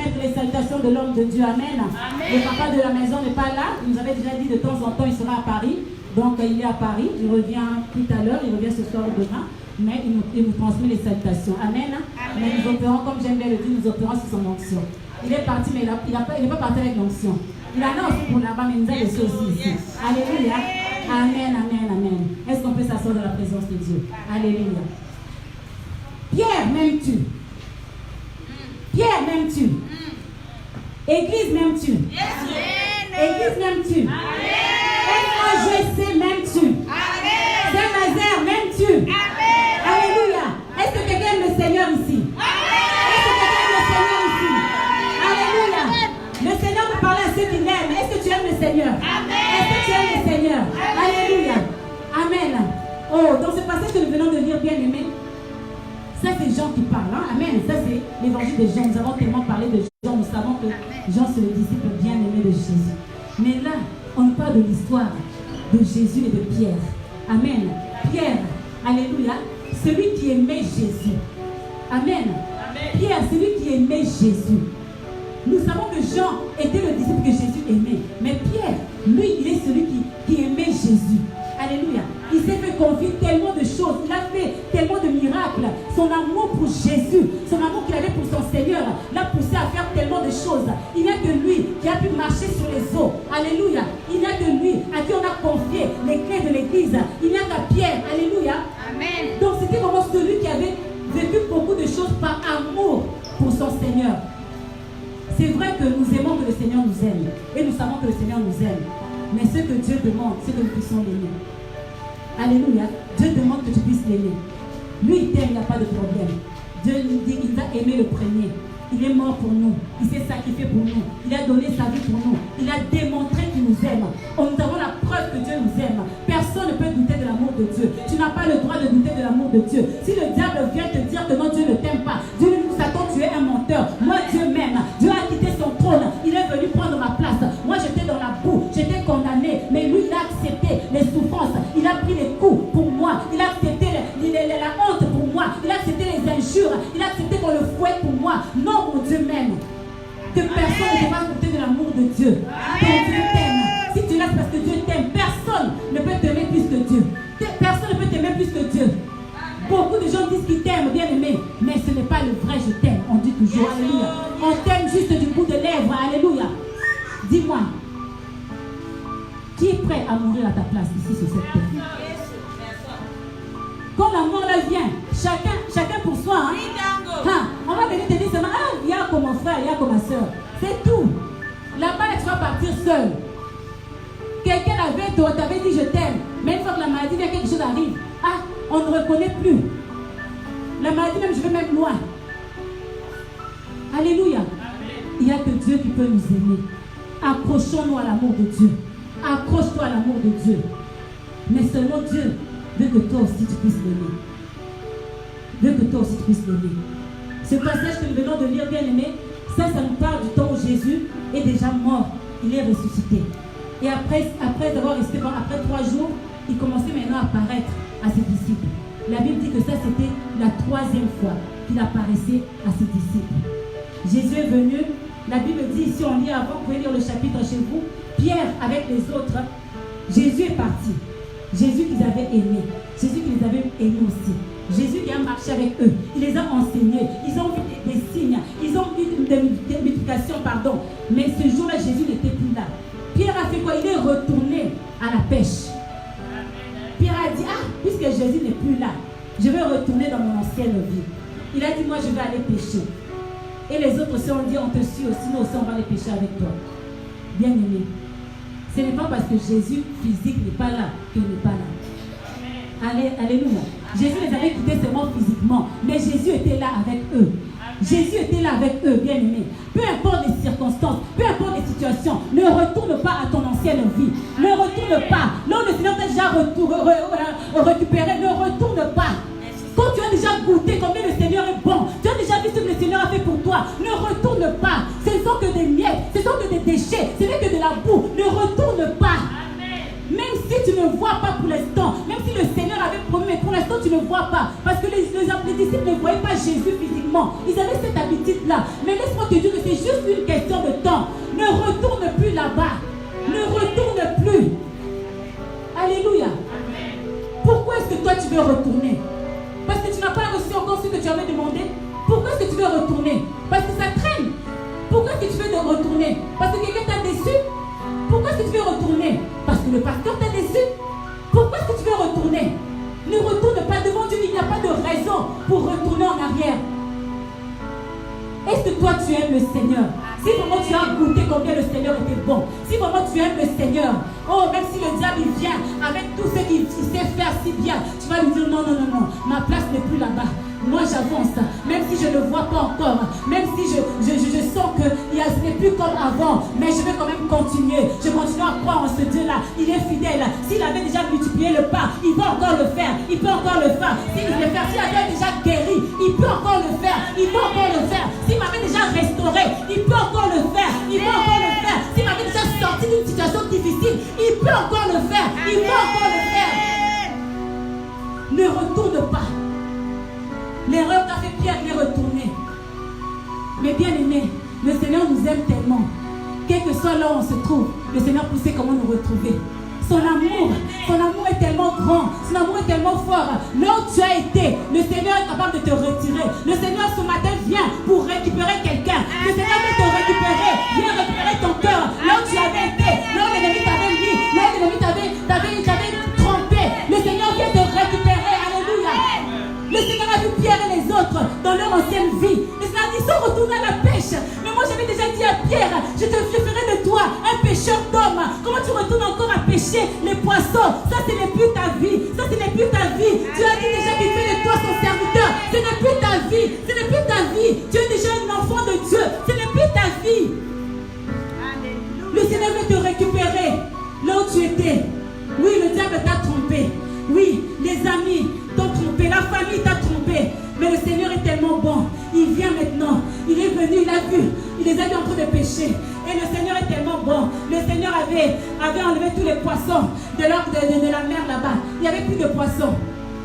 remettre les salutations de l'homme de Dieu. Amen. Le papa de la maison n'est pas là. Il nous avait déjà dit de temps en temps, il sera à Paris. Donc il est à Paris. Il revient tout à l'heure. Il revient ce soir ou demain. Mais il nous transmet les salutations. Amen. Mais nous opérons, comme j'aime bien le dire, nous opérons sur son onction. Il est parti, mais il n'est pas parti avec l'onction. Il en a aussi pour là-bas, mais il nous a laissé aussi ici. Alléluia. Amen, amen, amen. Est-ce qu'on peut s'asseoir dans la présence de Dieu? Alléluia. Pierre, m'aimes-tu? Pierre, m'aimes-tu? Église, m'aimes-tu? Église, m'aimes-tu? SAGC, m'aimes-tu? Saint-Nazaire, m'aimes-tu? Alléluia. Est-ce que quelqu'un aime le Seigneur ici? Est-ce que quelqu'un aime le Seigneur ici? Alléluia. Le Seigneur peut parler à ceux qui l'aiment. Est-ce que tu aimes le Seigneur? Est-ce que tu aimes le Seigneur? Alléluia. Amen. Oh, dans ce passage que nous venons de lire, bien aimé, ça c'est Jean qui parle. Hein? Amen. Ça c'est l'évangile de Jean. Nous avons tellement parlé de Jean. Nous savons que Jean c'est le disciple bien aimé de Jésus. Mais là, on parle de l'histoire de Jésus et de Pierre. Amen. Pierre, alléluia, celui qui aimait Jésus. Amen. Pierre, celui qui aimait Jésus. Nous savons que Jean était le disciple que Jésus aimait. Mais Pierre, lui, il est celui qui aimait Jésus. Alléluia. Il s'est fait confier tellement de choses. Il a fait tellement de miracles. Son amour pour Jésus, son amour qu'il avait pour son Seigneur, l'a poussé à faire tellement de choses. Il n'y a que lui qui a pu marcher sur les eaux. Alléluia. Il n'y a que lui à qui on a confié les clés de l'église. Il n'y a qu'à Pierre. Alléluia. Amen. Donc c'était vraiment celui qui avait vécu beaucoup de choses par amour pour son Seigneur. C'est vrai que nous aimons que le Seigneur nous aime. Et nous savons que le Seigneur nous aime. Mais ce que Dieu demande, c'est que nous puissions l'aimer. Alléluia. Dieu demande que tu puisses l'aimer. Lui, il t'aime, il n'y a pas de problème. Dieu nous dit, il t'a aimé le premier. Il est mort pour nous. Il s'est sacrifié pour nous. Il a donné sa vie pour nous. Il a démontré qu'il nous aime. Nous avons la preuve que Dieu nous aime. Personne ne peut douter de l'amour de Dieu. Tu n'as pas le droit de douter de l'amour de Diie. Si le diable vient te dire que non, Dieu ne t'aime pas, Dieu lui dit, Satan, tu es un menteur. Moi, Dieu m'aime. Dieu a quitté son trône. Il est venu prendre ma place. Moi, j'étais dans la boue. J'étais condamné. Mais lui, il a accepté les souffrances. Il a pris les coups pour moi. Il a accepté la honte pour moi. Il a accepté les injures. Il a accepté qu'on le fouette pour moi. Non, mon Dieu m'aime. Que personne ne va douter de l'amour de Dieu. Ton Dieu t'aime. Si tu l'as, c'est parce que Dieu t'aime. Personne ne peut t'aimer plus que Dieu. Personne ne peut t'aimer plus que Dieu. Beaucoup de gens disent qu'ils t'aiment, bien aimé, mais ce n'est pas le vrai je t'aime. On dit toujours alléluia. On t'aime juste du bout de lèvres. Alléluia. Dis-moi, qui est prêt à mourir à ta place ici sur cette terre? Quand la mort là vient, chacun pour soi. Hein? On va venir te dire seulement, il y a comme mon frère, il y a comme ma soeur. C'est tout. Là-bas, tu vas partir seul. Quelqu'un t'avait dit je t'aime, mais une fois que la maladie vient, quelque chose arrive. On ne reconnaît plus. La maladie même, je vais même loin. Alléluia. Il n'y a que Dieu qui peut nous aimer. Accrochons-nous à l'amour de Dieu. Accroche-toi à l'amour de Dieu. Mais seulement Dieu veut que toi aussi tu puisses l'aimer. Veut que toi aussi tu puisses l'aimer. Ce passage que nous venons de lire, bien aimé, ça nous parle du temps où Jésus est déjà mort. Il est ressuscité. Et après avoir resté, après 3 jours, il commençait maintenant à apparaître à ses disciples. La Bible dit que ça c'était la 3e fois qu'il apparaissait à ses disciples. Jésus est venu, la Bible dit ici, on lit avant, vous pouvez lire le chapitre chez vous, Pierre avec les autres, Jésus est parti. Jésus qu'ils avaient aimé, Jésus qui les avait aimés aussi. Jésus qui a marché avec eux, il les a enseignés, ils ont vu des signes, ils ont vu des multiplications, pardon. Mais ce jour-là, Jésus n'était plus là. Pierre a fait quoi? Il est retourné à la pêche. Pierre a dit, puisque Jésus n'est plus là, je vais retourner dans mon ancienne vie. Il a dit, moi je vais aller pêcher. Et les autres aussi ont dit, on te suit aussi, nous aussi on va aller pêcher avec toi. Bien aimé, ce n'est pas parce que Jésus physique n'est pas là qu'il n'est pas là. Alléluia. Jésus les avait quittés seulement physiquement, mais Jésus était là avec eux. Jésus était là avec eux, bien aimés. Peu importe les circonstances, peu importe les situations, ne retourne pas à ton ancienne vie. Ne retourne pas. Là où le Seigneur t'a déjà récupéré, ne retourne pas. Quand tu as déjà goûté combien le Seigneur est bon, tu as déjà vu ce que le Seigneur a fait pour toi, ne retourne pas. Ce ne sont que des miettes, ce ne sont que des déchets, ce n'est que de la boue. Ne retourne pas. Même si tu ne vois pas pour l'instant, même si le Seigneur avait promis, mais pour l'instant tu ne vois pas. Parce que les disciples ne voyaient pas Jésus physiquement. Ils avaient cette habitude-là. Mais laisse-moi te dire que c'est juste une question de temps. Ne retourne plus là-bas. Ne retourne plus. Alléluia. Pourquoi est-ce que toi tu veux retourner? Parce que tu n'as pas reçu encore ce que tu avais demandé. Pourquoi est-ce que tu veux retourner? Parce que ça traîne. Pourquoi est-ce que tu veux retourner? Parce que quelqu'un t'a déçu. Pourquoi est-ce que tu veux retourner? Parce que le pasteur t'a déçu. Pourquoi est-ce que tu veux retourner? Ne retourne pas devant Dieu. Il n'y a pas de raison pour retourner en arrière. Est-ce que toi tu aimes le Seigneur? Si vraiment tu as goûté combien le Seigneur était bon, si vraiment tu aimes le Seigneur, oh, même si le diable il vient avec tout ce qu'il sait faire si bien, tu vas lui dire non, non, non, non, ma place n'est plus là-bas. Moi j'avance, même si je ne le vois pas encore, même si je sens que ce n'est plus comme avant, mais je vais quand même continuer. Je continue à croire en ce Dieu-là. Il est fidèle. S'il avait déjà multiplié le pain, il va encore le faire. Il peut encore le faire. S'il avait déjà guéri, il peut encore le faire. Il peut encore le faire. S'il m'avait déjà restauré, il peut encore le faire. Il peut encore le faire. S'il m'avait déjà sorti d'une situation difficile, il peut encore le faire. Il peut encore le faire. Ne retourne pas. L'erreur qu'a fait Pierre, il est retourné. Mais bien aimé, le Seigneur nous aime tellement. Quel que soit là où on se trouve, le Seigneur sait comment nous retrouver. Son amour est tellement grand, son amour est tellement fort. Là où tu as été, le Seigneur est capable de te retirer. Le Seigneur ce matin vient pour récupérer quelqu'un. Le Seigneur vient te récupérer, vient récupérer ton cœur. Là où tu avais été, là où l'ennemi t'avait mis, là où l'ennemi t'avait trompé. Le Seigneur vient te récupérer. Alléluia. Le Seigneur a vu Pierre et les autres dans leur ancienne vie. Le Seigneur a dit, ils sont retournés à la pêche. Mais moi j'avais déjà dit à Pierre, je ferai de toi un pêcheur d'hommes. Comment tu retournes encore à pêcher les poissons? Ça ce n'est plus ta vie. Ça ce n'est plus ta vie. Tu as dit déjà qu'il fait de toi son serviteur. Ce n'est plus ta vie. Ce n'est plus ta vie. Tu es déjà un enfant de Dieu. Ce n'est plus ta vie. Le Seigneur veut te récupérer là où tu étais. Oui, le diable t'a trompé. Oui, les amis t'ont trompé. La famille t'a trompé. Mais le Seigneur est tellement bon. Il vient maintenant. Il est venu, il a vu. Il les a vus en train de pêcher. Et le Seigneur est tellement bon. Le Seigneur avait enlevé tous les poissons de la mer là-bas. Il n'y avait plus de poissons.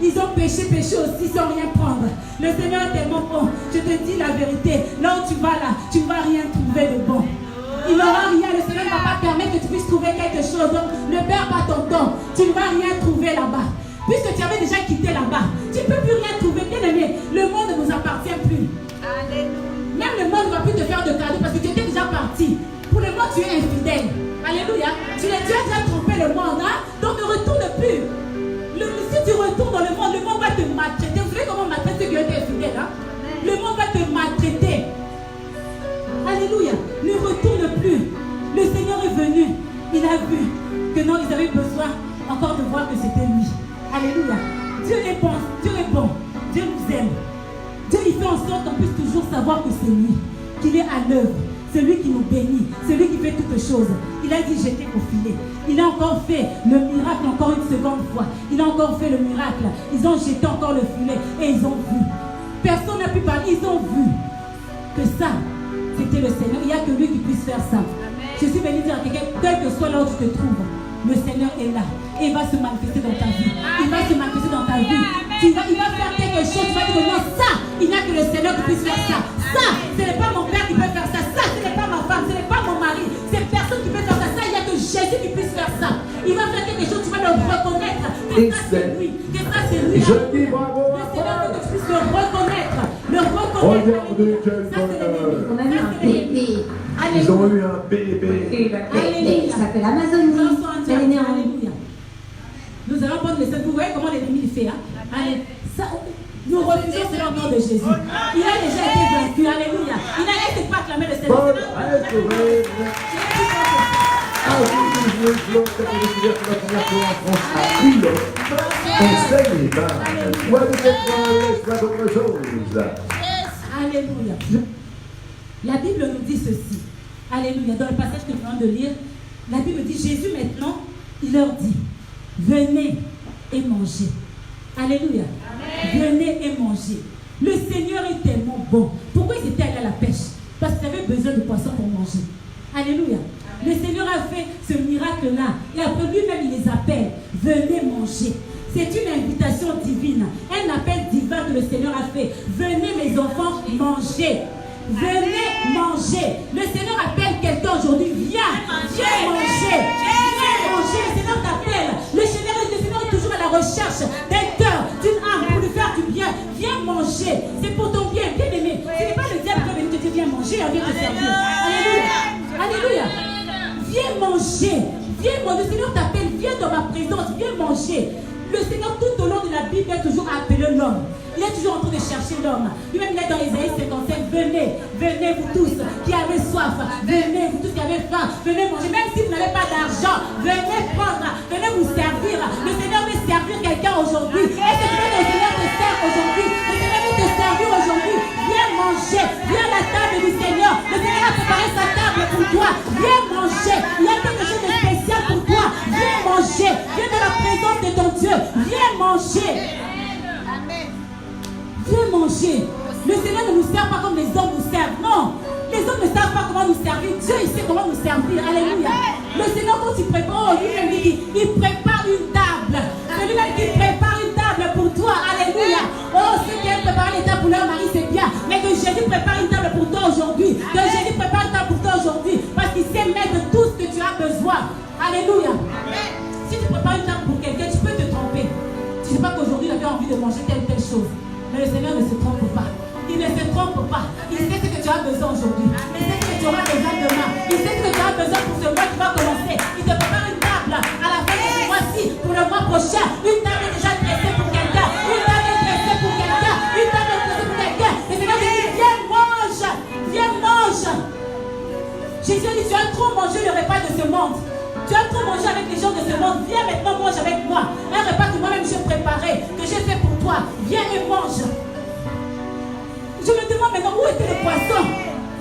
Ils ont pêché aussi sans rien prendre. Le Seigneur est tellement bon. Je te dis la vérité. Là où tu vas là, tu ne vas rien trouver de bon. Il n'aura rien. Le Seigneur ne va pas permettre que tu puisses trouver quelque chose. Donc ne perds pas ton temps. Tu ne vas rien trouver là-bas. Puisque tu avais déjà quitté là-bas, tu ne peux plus rien trouver. Bien aimé, le monde ne nous appartient plus. Alléluia. Même le monde ne va plus te faire de cadeaux parce que tu étais déjà parti. Pour le monde, tu es infidèle. Alléluia. Tu as déjà trompé le monde, hein? Donc ne retourne plus. Si tu retournes dans le monde va te maltraiter. Vous savez comment maltraiter ceux qui ont été infidèles, hein? Le monde va te maltraiter. Alléluia. Ne retourne plus. Le Seigneur est venu. Il a vu que non, ils avaient besoin encore de voir que c'était lui. Alléluia. Dieu est bon. Dieu est bon. Dieu nous aime. Dieu il fait en sorte qu'on puisse toujours savoir que c'est lui, qu'il est à l'œuvre. C'est lui qui nous bénit. C'est lui qui fait toutes choses. Il a dit jeter au filet. Il a encore fait le miracle encore une seconde fois. Il a encore fait le miracle. Ils ont jeté encore le filet et ils ont vu. Personne n'a pu parler. Ils ont vu que ça, c'était le Seigneur. Il n'y a que lui qui puisse faire ça. Amen. Je suis venu dire à quelqu'un, quel que soit là où tu te trouves, le Seigneur est là. Et il va se manifester dans ta vie. Il va se manifester dans ta vie. Il va faire quelque chose. Tu vas dire non, ça, il n'y a que le Seigneur qui puisse faire ça. Ça, ce n'est pas mon père qui peut faire ça. Ça, ce n'est pas ma femme. Ce n'est pas mon mari. C'est personne qui peut faire ça. Ça, il n'y a que Jésus qui puisse faire ça. Il va faire quelque chose. Tu vas le reconnaître. Que ça, c'est lui. Que ça, c'est lui. Je dis bravo. Le Seigneur veut que tu puisses le reconnaître. Le reconnaître. Ça, c'est le on a eu un bébé. Ils ont eu un bébé. Il s'appelle Amazonie. Elle est née en... Nous allons prendre le Seigneur. Vous voyez comment l'ennemi fait, hein? Allez, ça, nous refusons cela au nom de Jésus. Il a déjà été vaincu. Alléluia. Il n'a été pas acclamé le Seigneur. Alléluia. La Bible nous dit ceci. Alléluia. Dans le passage que nous venons de lire, la Bible dit Jésus maintenant, il leur dit venez et mangez. Alléluia. Amen. Venez et mangez. Le Seigneur est tellement bon. Pourquoi ils étaient allés à la pêche? Parce qu'ils avaient besoin de poissons pour manger. Alléluia. Amen. Le Seigneur a fait ce miracle-là. Et après lui-même, il les appelle. Venez manger. C'est une invitation divine. Un appel divin que le Seigneur a fait. Venez mes enfants manger. Venez manger. Le Seigneur appelle quelqu'un aujourd'hui. Viens manger. Viens manger. Le Seigneur t'appelle. Le Seigneur est toujours à la recherche d'un cœur, d'une âme pour lui faire du bien. Viens manger. C'est pour ton bien, bien aimé. Ce n'est pas le diable qui va venir te dire viens manger, on vient te servir. Alléluia. Alléluia. Viens manger. Viens manger. Le Seigneur t'appelle. Viens dans ma présence. Viens manger. Le Seigneur, tout au long de la Bible, est toujours appelé l'homme. Il est toujours en train de chercher l'homme. Lui-même, il est dans Isaïe 55. Venez, venez vous tous qui avez soif. Venez vous tous qui avez faim. Venez manger. Même si vous n'avez pas d'argent, venez prendre. Venez vous servir. Le Seigneur veut servir quelqu'un aujourd'hui. Est-ce que tu veux que le Seigneur te serve aujourd'hui? Le Seigneur veut te servir aujourd'hui. Viens manger. Viens à la table du Seigneur. Le Seigneur a préparé sa table pour toi. Viens manger. Il y a quelque chose de spécial pour toi. Viens manger. Viens dans la présence de ton Dieu. Viens manger. Viens manger. Le Seigneur ne nous sert pas comme les hommes nous servent. Non. Les hommes ne savent pas comment nous servir. Dieu, il sait comment nous servir. Alléluia. Le Seigneur, quand il prépare, lui-même dit qu'il prépare une table. C'est lui-même qui prépare une table pour toi. Alléluia. Oh, ceux qui aiment préparer les tables pour leur mari, c'est bien. Mais que Jésus prépare une table pour toi aujourd'hui. Que Jésus prépare une table pour toi aujourd'hui. Parce qu'il sait mettre tout ce que tu as besoin. Alléluia. Si tu prépares une table pour quelqu'un, tu peux te tromper. Tu ne sais pas qu'aujourd'hui, tu avais envie de manger telle chose. Mais le Seigneur ne se trompe pas. Il ne se trompe pas. Il sait ce que tu as besoin aujourd'hui. Il sait ce que tu auras besoin demain. Il sait ce que tu as besoin pour ce mois qui va commencer. Il te prépare une table à la fin de ce mois-ci, pour le mois prochain. Une table déjà dressée pour quelqu'un. Une table dressée pour quelqu'un. Une table dressée pour quelqu'un. Le Seigneur dit, viens mange. Viens mange. Jésus dit, tu as trop mangé le repas de ce monde. Tu as trop mangé avec les gens de ce monde. Viens maintenant mange avec moi. Un repas que moi-même j'ai préparé, que j'ai fait pour toi. Viens et mange. Je me demande maintenant où était le poisson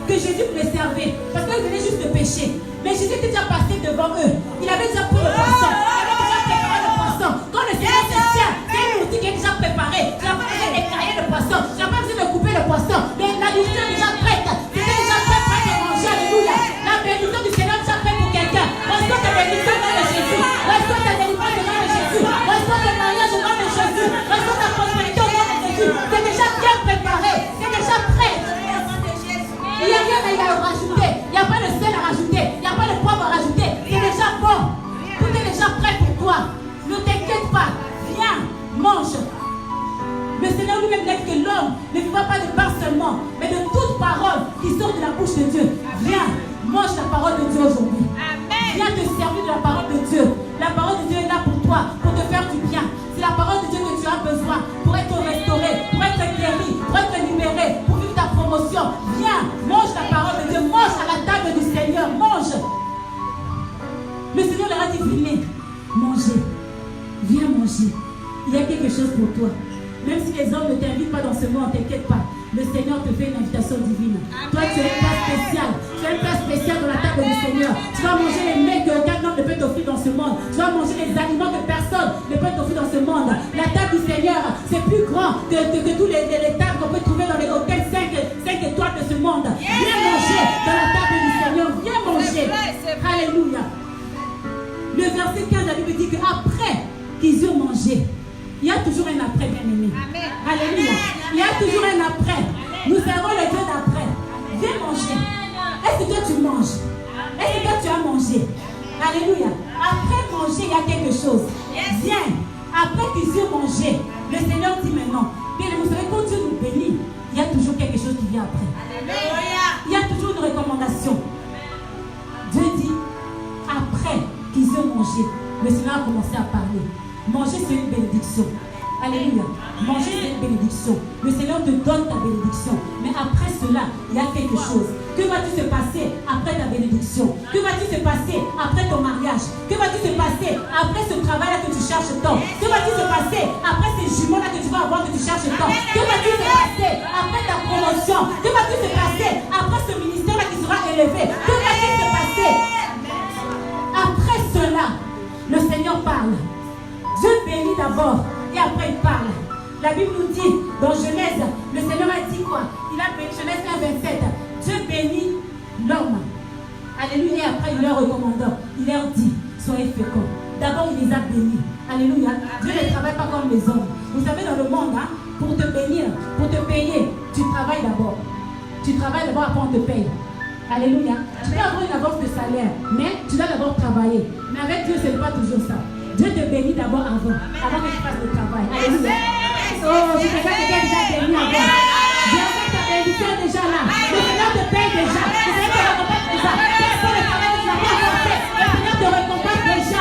que Jésus voulait servir. Parce qu'ils venaient juste de pêcher. Mais Jésus était déjà passé devant eux. Il avait déjà pris le poisson. Il avait déjà préparé le poisson. Quand le Seigneur se tient, c'est une outil qui est déjà préparée. Tu n'as pas besoin d'écailler le poisson. Tu n'as pas besoin de couper le poisson. Mais la nourriture est déjà prête. C'était déjà prêt de manger. Alléluia. La bénédiction du Seigneur est déjà prête pour quelqu'un. Reçois ta bénédiction au nom de Jésus. Reçois ta délivrance au nom de Jésus. Reçois ton mariage au nom de Jésus. Reçois ta prospérité au nom de Jésus. C'est déjà bien préparé. C'est déjà prêt. Il n'y a rien à rajouter. Il n'y a pas de sel à rajouter. Il n'y a pas de poivre à rajouter. C'est déjà bon. Tout est déjà prêt pour toi. Ne t'inquiète pas. Viens, mange. Le Seigneur lui-même dit que l'homme ne vivra pas de pain seulement, mais de toute parole qui sort de la bouche de Dieu. Viens, mange la parole de Dieu aujourd'hui. Viens te servir de la parole de Dieu. La parole de Dieu est là pour toi, pour te faire du bien. C'est la parole de Dieu que tu as besoin pour être restauré, pour être guéri, pour être libéré, pour vivre ta promotion. Viens, mange la parole de Dieu. Mange à la table du Seigneur. Mange. Le Seigneur leur a dit, venez, mangez. Viens manger. Il y a quelque chose pour toi. Même si les hommes ne t'invitent pas dans ce monde, t'inquiète pas. Le Seigneur te fait une invitation divine. Toi, tu as une place spéciale. Tu as une place spéciale dans la table du Seigneur. Tu vas manger les mets qu'aucun homme ne peut t'offrir dans ce monde. Tu vas manger les aliments que personne ne peut t'offrir dans ce monde. La table du Seigneur, c'est plus grand que tous les tables qu'on peut trouver dans les hôtels 5 étoiles de ce monde. Viens manger dans la table du Seigneur. Viens manger. Alléluia. Le verset 15, la Bible dit qu'après qu'ils eurent mangé, il y a toujours un après, bien aimé. Alléluia. Il y a toujours un après. Nous servons le Dieu d'après. Viens manger. Est-ce que toi tu manges? Est-ce que toi tu as mangé? Alléluia. Après manger, il y a quelque chose. Viens. Après qu'ils eurent mangé, le Seigneur dit maintenant, bien, vous savez, quand Dieu nous bénit, il y a toujours quelque chose qui vient après. Il y a toujours une recommandation. Dieu dit, après qu'ils eurent mangé, le Seigneur a commencé à parler. Manger, c'est une bénédiction. Alléluia. Manger, c'est une bénédiction. Le Seigneur te donne ta bénédiction. Mais après cela, il y a quelque chose. Que va-t-il se passer après ta bénédiction? Que va-t-il se passer après ton mariage? Que va-t-il se passer après ce travail-là que tu cherches tant? Que va-t-il se passer après ces jumeaux-là que tu vas avoir que tu cherches tant? Que va-t-il se passer après ta promotion? Que va-t-il se passer après ce ministère-là qui sera élevé? Que va-t-il se passer? Après cela, le Seigneur parle. Dieu bénit d'abord et après il parle. La Bible nous dit dans Genèse, le Seigneur a dit quoi? Il a béni, Genèse 1, 27. Dieu bénit l'homme. Alléluia. Et après il leur recommande. Il leur dit, soyez féconds. D'abord il les a bénis. Alléluia. Dieu ne travaille pas comme les hommes. Vous savez dans le monde, pour te bénir, pour te payer, tu travailles d'abord. Tu travailles d'abord après on te paye. Alléluia. Tu peux avoir une avance de salaire, mais tu dois d'abord travailler. Mais avec Dieu, ce n'est pas toujours ça. Dieu te bénit d'abord avant que tu fasses le travail. Alléluia. Oh, je sais que quelqu'un déjà béni avant. Dieu a fait ta bénédiction déjà là. Le Seigneur te paye déjà. Le Seigneur te récompense déjà. Quel soit le travail que tu n'as pas fait, le Seigneur te récompense déjà.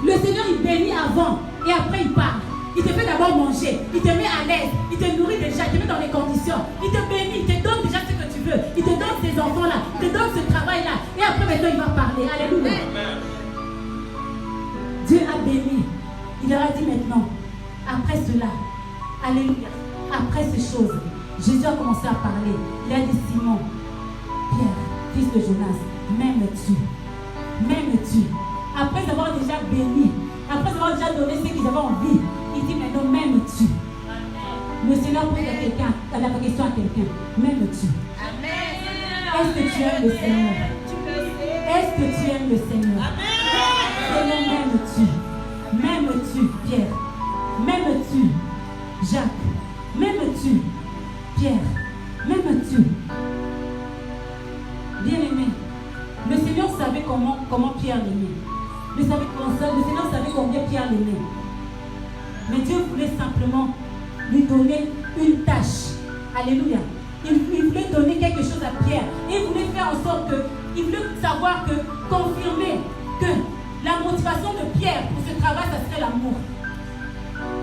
Le Seigneur, il bénit avant et après il part. Il te fait d'abord manger, il te met à l'aise, il te nourrit déjà, il te met dans les conditions, il te bénit, il te donne déjà ce que tu veux, il te donne ces enfants-là, il te donne ce travail-là, et après maintenant il va parler. Alléluia. Dieu a béni. Il leur a dit maintenant, après cela, alléluia, après ces choses, Jésus a commencé à parler. Il a dit, Simon, Pierre, fils de Jonas, m'aimes-tu? M'aimes-tu? Après avoir déjà béni, après avoir déjà donné ce qu'ils avaient envie, il dit maintenant, m'aimes-tu? Le Seigneur pose à quelqu'un, à la question à quelqu'un, m'aimes-tu? Est-ce que tu aimes le Seigneur? Est-ce que tu aimes le Seigneur? Seigneur, m'aimes-tu? M'aimes-tu, Pierre? M'aimes-tu, Jacques? M'aimes-tu, Pierre? M'aimes-tu? Bien-aimé, le Seigneur savait comment Pierre l'aimait. Le Seigneur savait combien Pierre l'aimait. Mais Dieu voulait simplement lui donner une tâche. Alléluia. Il voulait donner quelque chose à Pierre. Et il voulait faire en sorte que, il voulait savoir que, confirmer que la motivation de Pierre pour ce travail, ça serait l'amour.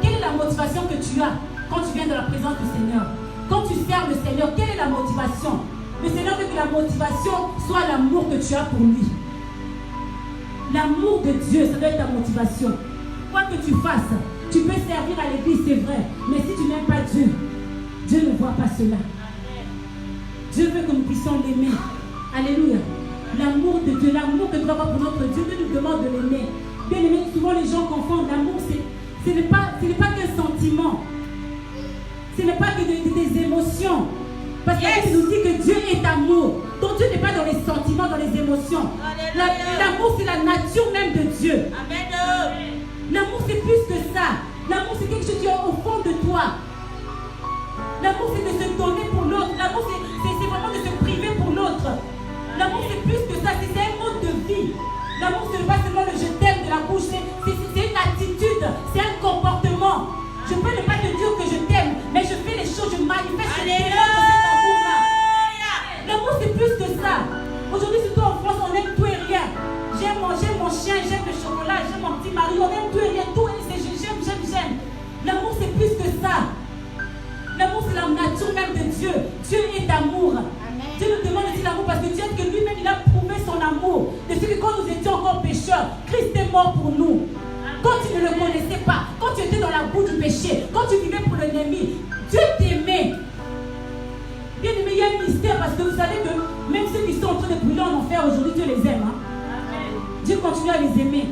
Quelle est la motivation que tu as quand tu viens de la présence du Seigneur? Quand tu sers le Seigneur, quelle est la motivation? Le Seigneur veut que la motivation soit l'amour que tu as pour lui. L'amour de Dieu, ça doit être ta motivation. Quoi que tu fasses, tu peux servir à l'église, c'est vrai. Mais si tu n'aimes pas Dieu, Dieu ne voit pas cela. Dieu veut que nous puissions l'aimer. Alléluia. L'amour de Dieu, l'amour que nous avons pour notre Dieu, Dieu nous demande de l'aimer. Bien aimé, souvent les gens confondent. L'amour, ce n'est pas qu'un sentiment. Ce n'est pas que des émotions. Parce qu'il nous dit que Dieu est amour. Donc Dieu n'est pas dans les sentiments, dans les émotions. L'amour, c'est la nature même de Dieu. L'amour, c'est plus que ça. L'amour, c'est quelque chose qui est au fond de toi. L'amour, c'est de se donner pour l'autre. L'amour, c'est vraiment de se priver pour l'autre. L'amour, c'est plus que ça. C'est un mode de vie. L'amour, ce n'est pas seulement le je t'aime de la bouche. C'est une attitude. C'est un comportement. Je peux ne pas te dire que je t'aime, mais je fais les choses, je manifeste cet amour-là. L'amour, c'est plus que ça. Aujourd'hui, surtout en France, on aime tout et rien. J'aime mon chien, j'aime le chocolat, j'aime mon petit mari, on aime tout et rien. Tout, j'aime. L'amour, c'est plus que ça. L'amour, c'est la nature même de Dieu. Dieu est amour. Dieu nous demande aussi l'amour parce que Dieu, que lui-même, il a prouvé son amour. De ce que quand nous étions encore pécheurs, Christ est mort pour nous. Quand tu ne le connaissais pas, quand tu étais dans la boue du péché, quand tu vivais pour l'ennemi, Dieu t'aimait. Bien aimé, il y a un mystère parce que vous savez que même ceux qui sont en train de brûler en enfer aujourd'hui, Dieu les aime. Dieu continue à les aimer.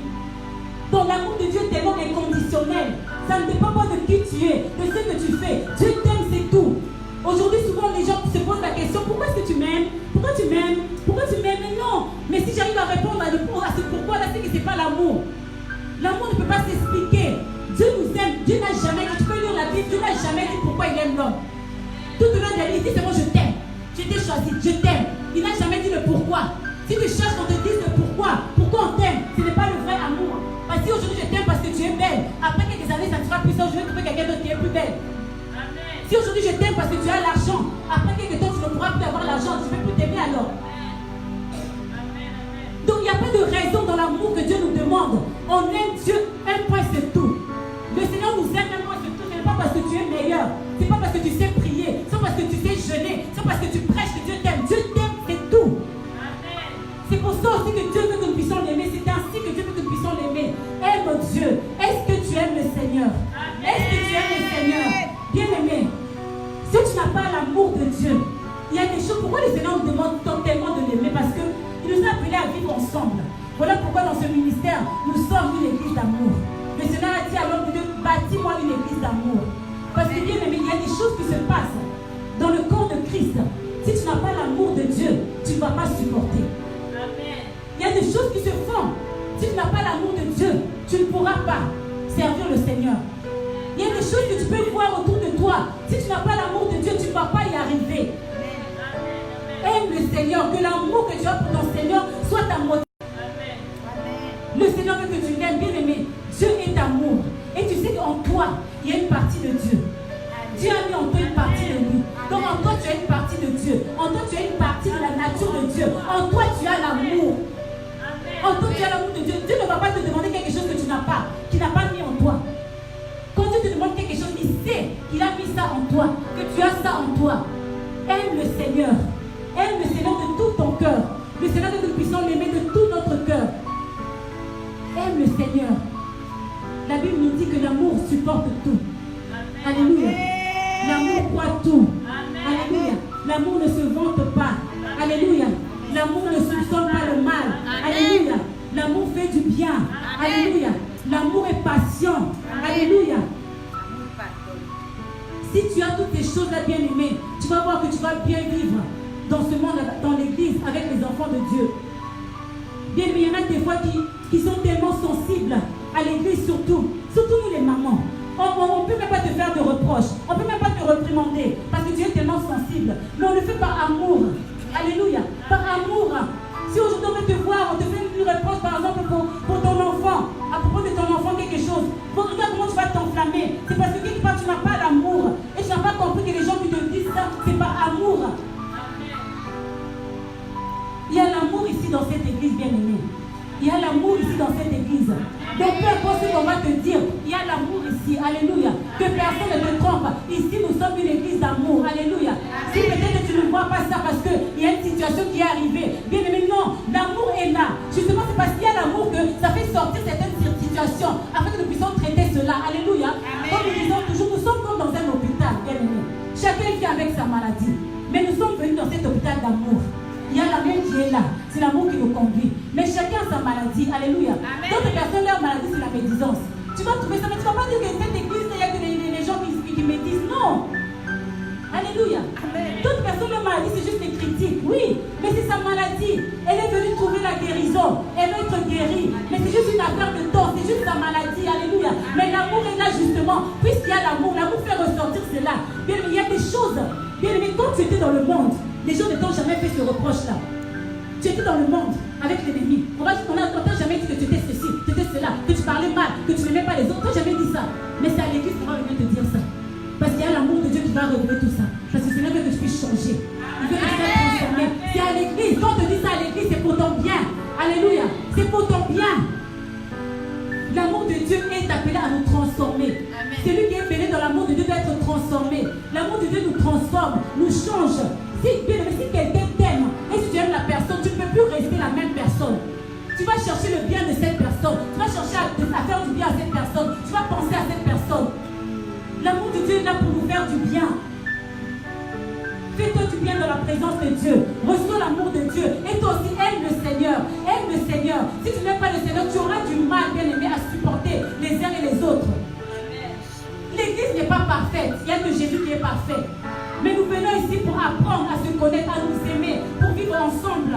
Donc l'amour de Dieu est tellement inconditionnel. Ça ne dépend pas de qui tu es, de ce que tu fais. Dieu t'aime, c'est tout. Aujourd'hui, souvent, les gens se posent la question, pourquoi est-ce que tu m'aimes? Pourquoi tu m'aimes? Pourquoi tu m'aimes? Mais non. Mais si j'arrive à répondre à ce pourquoi, là, c'est que ce n'est pas l'amour. L'amour ne peut pas s'expliquer. Dieu nous aime. Dieu n'a jamais dit, tu peux lire la Bible, Dieu n'a jamais dit pourquoi il aime l'homme. Tout au long de la vie, il dit c'est moi je t'aime. Je t'ai choisi, je t'aime. Il n'a jamais dit le pourquoi. Si tu cherches qu'on te dise le pourquoi on t'aime, ce n'est pas le vrai amour. Parce que aujourd'hui je t'aime parce que tu es belle. Après quelques années, ça ne sera plus ça. Je vais trouver quelqu'un d'autre qui est plus belle. Amen. Si aujourd'hui je t'aime parce que tu as l'argent, après quelques temps tu ne pourras plus avoir l'argent, tu ne peux plus t'aimer alors. Donc il n'y a pas de raison dans l'amour que Dieu nous demande. On aime Dieu, un point c'est tout. Le Seigneur nous aime, un point c'est tout. Ce n'est pas parce que tu es meilleur. Ce n'est pas parce que tu sais prier. Ce n'est pas parce que tu sais jeûner. Ce n'est pas parce que tu prêches que Dieu t'aime. Dieu t'aime, c'est tout. C'est pour ça aussi que Dieu veut que nous puissions l'aimer. C'est ainsi que Dieu veut que nous puissions l'aimer. Aime Dieu. Est-ce que tu aimes le Seigneur? Est-ce que tu aimes le Seigneur? Bien aimé, si tu n'as pas l'amour de Dieu, il y a des choses. Pourquoi le Seigneur nous demande tellement de l'aimer? Parce qu'il nous a appelés à vivre ensemble. Voilà pourquoi dans ce ministère, nous sommes une église d'amour. Le Seigneur a dit à l'homme de Dieu, bâtis-moi une église d'amour. Parce que bien aimé, il y a des choses qui se passent dans le corps de Christ. Si tu n'as pas l'amour de Dieu, tu ne vas pas supporter. Il y a des choses qui se font. Si tu n'as pas l'amour de Dieu, tu ne pourras pas servir le Seigneur. Il y a des choses que tu peux voir autour de toi. Si tu n'as pas l'amour de Dieu, tu le Seigneur, que l'amour que tu as pour ton Seigneur soit ta motivation. Le Seigneur veut que tu l'aimes, bien aimé. Dieu est amour. Et tu sais qu'en toi, il y a une partie de Dieu. Dieu a mis en toi une partie de lui. Donc en toi, tu as une partie de Dieu. En toi, tu as une partie de la nature de Dieu. En toi, tu as l'amour. En toi, tu as l'amour de Dieu. Dieu ne va pas te demander quelque chose que tu n'as pas, qu'il n'a pas mis en toi. Quand Dieu te demande quelque chose, il sait qu'il a mis ça en toi, que tu as ça en toi. Aime le Seigneur. Aime le Seigneur de tout ton cœur. Le Seigneur, que nous puissions l'aimer de tout notre cœur. Aime le Seigneur. La Bible nous dit que l'amour supporte tout. Alléluia. L'amour croit tout. Alléluia. L'amour ne se vante pas. Alléluia. L'amour ne soupçonne pas le mal. Alléluia. L'amour fait du bien. Alléluia. L'amour est patient. Alléluia. Si tu as toutes ces choses-là, bien aimées, tu vas voir que tu vas bien vivre dans ce monde, dans l'église, avec les enfants de Dieu. Bien aimé, il y en a des fois qui sont tellement sensibles à l'église, surtout nous les mamans. On ne peut même pas te faire de reproches, on ne peut même pas te reprimander, parce que tu es tellement sensible. Mais on le fait par amour. Alléluia. Par amour. Si aujourd'hui on veut te voir, on te fait une reproche, par exemple, pour ton enfant, à propos de ton enfant, quelque chose. Regarde comment tu vas t'enflammer. C'est parce que quelque part tu n'as pas l'amour. Et tu n'as pas compris que les gens qui te disent ça, c'est par amour. Il y a l'amour ici dans cette église, bien aimée. Il y a l'amour ici dans cette église. Donc peu importe ce qu'on va te dire, il y a l'amour ici. Alléluia. Que personne ne te trompe. Ici nous sommes une église d'amour. Alléluia. Si peut-être tu ne vois pas ça parce qu'il y a une situation qui est arrivée. Bien aimé, non. L'amour est là. Justement, c'est parce qu'il y a l'amour que ça fait sortir certaines situations afin que nous puissions traiter cela. Alléluia. Comme nous disons toujours, nous sommes comme dans un hôpital, bien aimé. Chacun vit avec sa maladie. Mais nous sommes venus dans cet hôpital d'amour. Il y a l'amour qui est là. C'est l'amour qui nous conduit. Mais chacun a sa maladie. Alléluia. D'autres personnes, leur maladie, c'est la médisance. Tu vas trouver ça, mais tu ne vas pas dire que cette église, il y a que les gens qui médisent. Non. Alléluia. D'autres personnes, leur maladie, c'est juste des critiques. Oui, mais c'est sa maladie. Elle est venue trouver la guérison. Elle veut être guérie. Mais c'est juste une affaire de temps. C'est juste sa maladie. Alléluia. Mais l'amour est là, justement. Puisqu'il y a l'amour fait ressortir cela. Bien, il y a des choses. Bien aimé, quand tu étais dans le monde, les gens ne t'ont jamais fait ce reproche-là. Tu étais dans le monde avec l'ennemi. On t'a jamais dit que tu étais ceci, tu étais cela, que tu parlais mal, que tu n'aimais pas les autres. On t'a jamais dit ça. Mais c'est à l'église qu'on va venir te dire ça. Parce qu'il y a l'amour de Dieu qui va révéler tout ça. Parce que c'est là que tu puisses changer. Il veut que tu sois transformé. C'est à l'église. Quand on te dit ça à l'église, c'est pour ton bien. Alléluia. C'est pour ton bien. L'amour de Dieu est appelé à nous transformer. Celui qui est baigné dans l'amour de Dieu doit être transformé. L'amour de Dieu nous transforme, nous change. Si quelqu'un t'aime et si tu aimes la personne, tu ne peux plus rester la même personne. Tu vas chercher le bien de cette personne. Tu vas chercher à faire du bien à cette personne. Tu vas penser à cette personne. L'amour de Dieu est là pour nous faire du bien. Fais-toi du bien dans la présence de Dieu. Reçois l'amour de Dieu. Et toi aussi, aime le Seigneur. Aime le Seigneur. Si tu n'aimes pas le Seigneur, tu auras du mal, bien aimé, à supporter les uns et les autres. L'église n'est pas parfaite. Il n'y a que Jésus qui est parfait. Mais nous venons ici pour apprendre à se connaître, à nous aimer, pour vivre ensemble.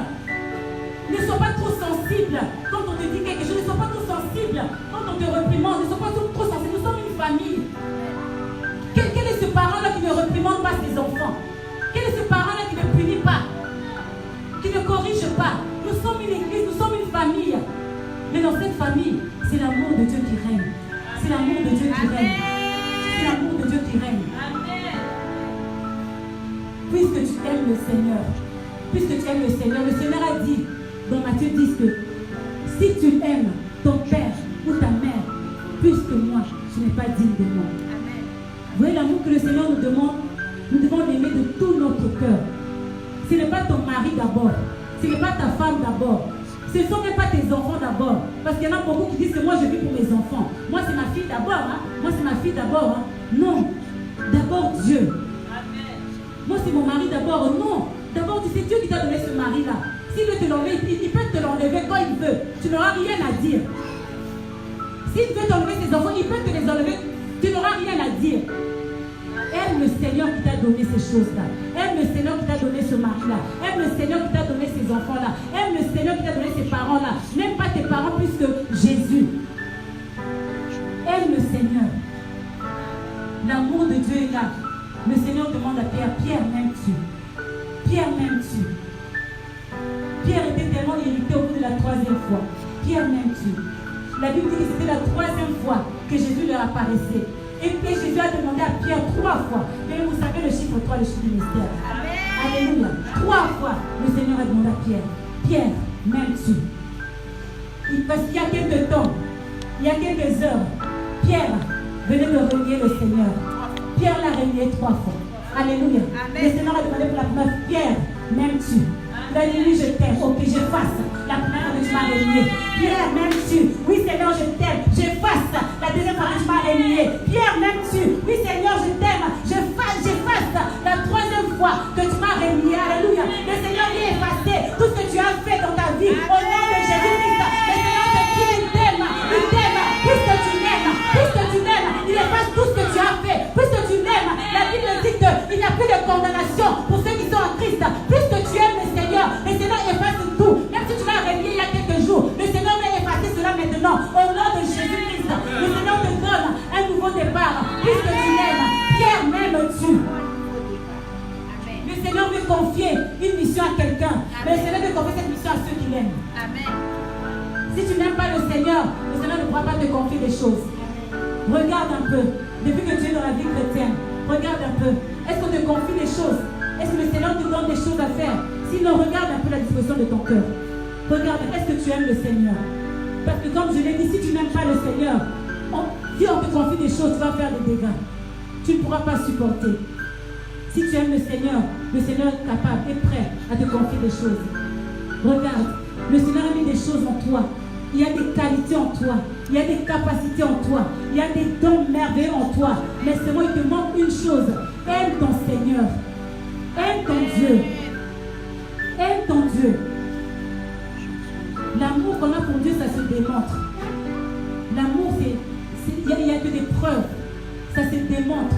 Ne sois pas trop sensible quand on te dit quelque chose. Ne sois pas trop sensible quand on te réprimande. Ne sois pas trop sensible. Nous sommes une famille. Quel est ce parent-là qui ne réprimande pas ses enfants? Quel est ce parent-là qui ne punit pas? Qui ne corrige pas? Nous sommes une église, nous sommes une famille. Mais dans cette famille, c'est l'amour de Dieu qui règne. C'est l'amour de Dieu qui règne. C'est l'amour de Dieu qui règne. Puisque tu aimes le Seigneur, le Seigneur a dit dans Matthieu 10 que si tu aimes ton père ou ta mère plus que moi, tu n'es pas digne de moi. Vous voyez l'amour que le Seigneur nous demande? Nous devons l'aimer de tout notre cœur. Ce n'est pas ton mari d'abord, ce n'est pas ta femme d'abord, ce ne sont même pas tes enfants d'abord. Parce qu'il y en a beaucoup qui disent que moi je vis pour mes enfants. Moi c'est ma fille d'abord, hein? Moi c'est ma fille d'abord. Hein? Non, d'abord Dieu. Moi c'est mon mari d'abord. Non, d'abord c'est Dieu qui t'a donné ce mari-là. S'il veut te l'enlever, il peut te l'enlever quand il veut. Tu n'auras rien à dire. S'il veut t'enlever tes enfants, il peut te les enlever. Tu n'auras rien à dire. Aime le Seigneur qui t'a donné ces choses-là. Aime le Seigneur qui t'a donné ce mari-là. Aime le Seigneur qui t'a donné ces enfants-là. Aime le Seigneur qui t'a donné ces parents-là. N'aime pas tes parents plus que Jésus. Aime le Seigneur. L'amour de Dieu est là. Le Seigneur demande à Pierre, Pierre, m'aimes-tu? Pierre, m'aimes-tu? troisième fois. Pierre, m'aimes-tu? La Bible dit que c'était la troisième fois que Jésus leur apparaissait. Et puis Jésus a demandé à Pierre 3 fois. Mais vous savez le chiffre 3, le chiffre du mystère. Alléluia. 3 fois, le Seigneur a demandé à Pierre, Pierre, m'aimes-tu? Parce qu'il y a quelques temps, il y a quelques heures, Pierre venait de renier le Seigneur. Pierre l'a renié 3 fois. Alléluia. Le Seigneur a demandé pour la première fois, Pierre, m'aimes-tu? Il a dit, oui, je t'aime. Ok, j'efface la première fois que tu m'as renié. Pierre, m'aimes-tu? Oui, Seigneur, je t'aime. J'efface la deuxième fois que tu m'as renié. Pierre, m'aimes-tu? Oui, Seigneur, je t'aime. J'efface la troisième fois que tu m'as renié. Alléluia. Le Seigneur vient effacer tout ce que tu as fait dans ta vie. Au nom de Jésus-Christ, le Seigneur te dit, il t'aime. Il t'aime. Puisque tu l'aimes. Puisque tu l'aimes, il efface tout ce que tu as fait. Puisque tu l'aimes, la Bible dit qu'il n'y a plus de condamnation pour ceux qui sont en Christ. Puisque tu aimes le Seigneur efface tout. Même si tu l'as renié il y a quelques jours, le Seigneur va effacer cela maintenant. Au nom de Jésus-Christ, le Seigneur te donne un nouveau départ. Puisque tu l'aimes, Pierre, m'aimes-tu? Le Seigneur veut confier une mission à quelqu'un. Mais le Seigneur veut confier cette mission à ceux qui l'aiment. Si tu n'aimes pas le Seigneur ne pourra pas te confier des choses. Regarde un peu. Depuis que tu es dans la vie chrétienne, regarde un peu. Est-ce qu'on te confie des choses? Est-ce que le Seigneur te donne des choses à faire? Sinon, regarde un peu la disposition de ton cœur. Regarde, est-ce que tu aimes le Seigneur? Parce que comme je l'ai dit, si tu n'aimes pas le Seigneur, si on te confie des choses, tu vas faire des dégâts. Tu ne pourras pas supporter. Si tu aimes le Seigneur est capable et prêt à te confier des choses. Regarde, le Seigneur a mis des choses en toi. Il y a des qualités en toi. Il y a des capacités en toi. Il y a des dons merveilleux en toi. Mais seulement il te manque une chose. Aime ton Seigneur. Aime ton Dieu. Aime ton Dieu. L'amour qu'on a pour Dieu, ça se démontre. L'amour, il n'y a que des preuves. Ça se démontre.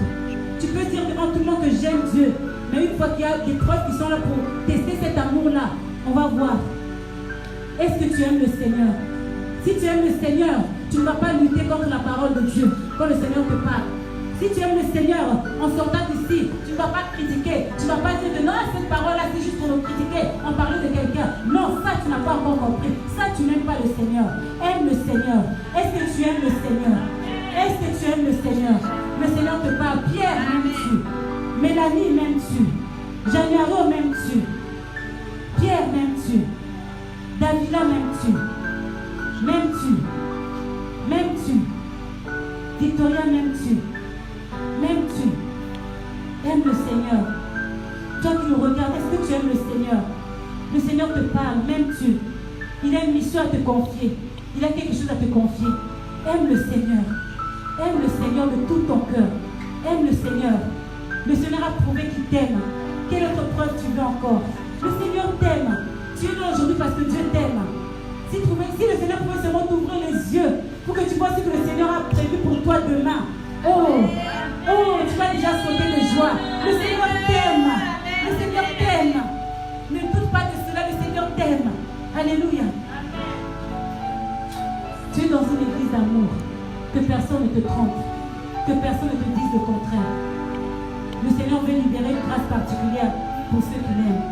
Tu peux dire devant tout le monde que j'aime Dieu. Mais une fois qu'il y a des preuves qui sont là pour tester cet amour-là, on va voir. Est-ce que tu aimes le Seigneur? Si tu aimes le Seigneur, tu ne vas pas lutter contre la parole de Dieu quand le Seigneur te parle. Si tu aimes le Seigneur, en sortant d'ici, tu ne vas pas critiquer. Tu ne vas pas dire que non, cette parole-là, c'est juste pour nous critiquer en parlant de quelqu'un. Non, ça, tu n'as pas encore compris. Ça, tu n'aimes pas le Seigneur. Aime le Seigneur. Est-ce que tu aimes le Seigneur? Est-ce que tu aimes le Seigneur? Le Seigneur te parle. Pierre, m'aimes-tu? Mélanie, m'aimes-tu? Jagnaro, m'aimes-tu? Pierre, m'aimes-tu? Davila, m'aimes-tu? M'aimes-tu? M'aimes-tu? Victoria, m'aimes-tu? M'aimes-tu? Aime le Seigneur. Toi qui nous regardes, est-ce que tu aimes le Seigneur? Le Seigneur te parle, m'aimes-tu? Il a une mission à te confier. Il a quelque chose à te confier. Aime le Seigneur. Aime le Seigneur de tout ton cœur. Aime le Seigneur. Le Seigneur a prouvé qu'il t'aime. Quelle autre preuve tu veux encore? Le Seigneur t'aime. Tu es là aujourd'hui parce que Dieu t'aime. Si le Seigneur pouvait seulement t'ouvrir les yeux pour que tu vois ce que le Seigneur a prévu pour toi demain. Oh, tu vas déjà sauter de joie. Le Seigneur t'aime. Le Seigneur t'aime. Ne doute pas de cela, le Seigneur t'aime. Alléluia. Tu es dans une église d'amour. Que personne ne te trompe. Que personne ne te dise le contraire. Le Seigneur veut libérer une grâce particulière pour ceux qui l'aiment.